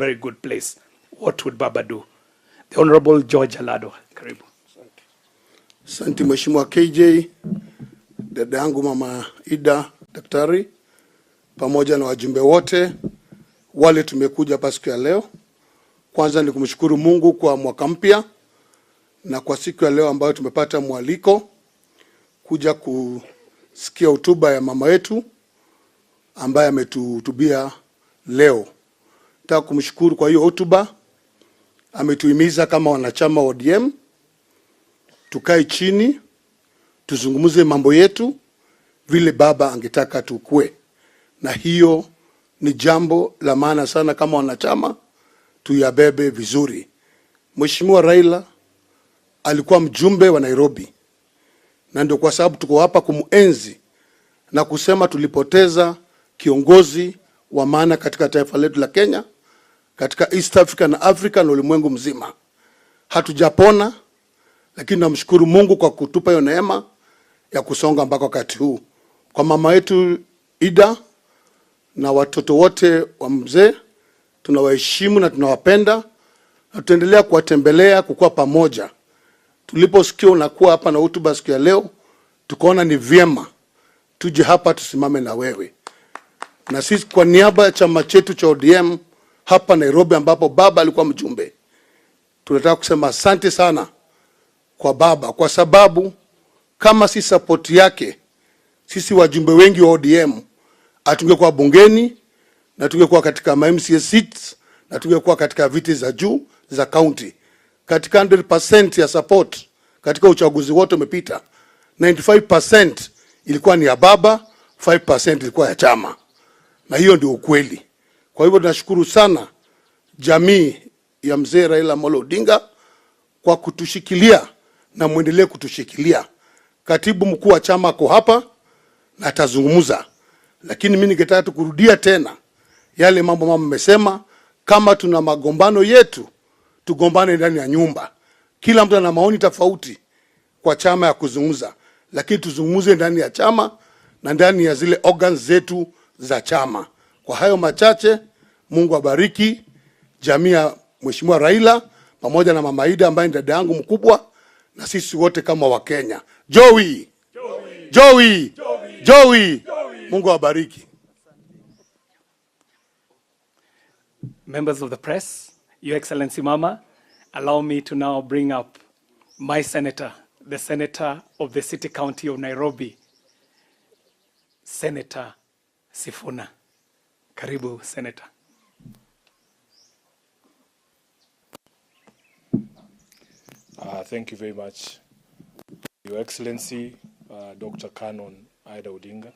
very good place. What would Baba do? The Honorable George Alado. Karibu. Asante Mheshimiwa KJ, dada yangu Mama Ida, daktari, pamoja na wajumbe wote wale tumekuja hapa siku ya leo. Kwanza ni kumshukuru Mungu kwa mwaka mpya na kwa siku ya leo ambayo tumepata mwaliko kuja kusikia hotuba ya mama yetu ambaye ametuhutubia leo. Nataka kumshukuru kwa hiyo hotuba. Ametuhimiza kama wanachama wa ODM tukae chini tuzungumze mambo yetu vile baba angetaka tukue, na hiyo ni jambo la maana sana. Kama wanachama tuyabebe vizuri. Mheshimiwa Raila alikuwa mjumbe wa Nairobi, na ndio kwa sababu tuko hapa kumuenzi na kusema tulipoteza kiongozi wa maana katika taifa letu la Kenya, katika East Africa na Africa na ulimwengu mzima. Hatujapona, lakini namshukuru Mungu kwa kutupa hiyo neema ya kusonga mpaka wakati huu. Kwa mama yetu Ida na watoto wote wa mzee, tunawaheshimu na tunawapenda, na tutaendelea kuwatembelea, kukua pamoja. Tuliposikia unakuwa hapa na hotuba siku ya leo, tukaona ni vyema tuje hapa tusimame na wewe. Na sisi kwa niaba ya chama chetu cha ODM hapa Nairobi ambapo baba alikuwa mjumbe, tunataka kusema asante sana kwa baba, kwa sababu kama si support yake sisi wajumbe wengi wa ODM atungekuwa bungeni na tungekuwa katika MCA seats na tungekuwa katika viti za juu za county. Katika 100% ya support katika uchaguzi wote umepita, 95% ilikuwa ni ya baba, 5% ilikuwa ya chama, na hiyo ndio ukweli. Kwa hivyo tunashukuru sana jamii ya mzee Raila Amolo Odinga kwa kutushikilia na muendelee kutushikilia. Katibu mkuu wa chama ako hapa na atazungumza, lakini mimi ningetaka tukurudia tena yale mambo mama mmesema. Kama tuna magombano yetu tugombane ndani ya nyumba. Kila mtu ana maoni tofauti kwa chama ya kuzungumza, lakini tuzungumze ndani ya chama na ndani ya zile organs zetu za chama. Kwa hayo machache, Mungu abariki jamii ya Mheshimiwa Raila pamoja na Mama Ida ambaye ni dada yangu mkubwa, na sisi wote kama Wakenya. Joey. Joey. Joey. Joey. Mungu abariki. Members of the press, Your Excellency Mama, allow me to now bring up my senator, the senator of the city county of Nairobi, Senator Sifuna. Karibu, Senator. Thank you very much, Your Excellency, Dr. Canon Ida Odinga.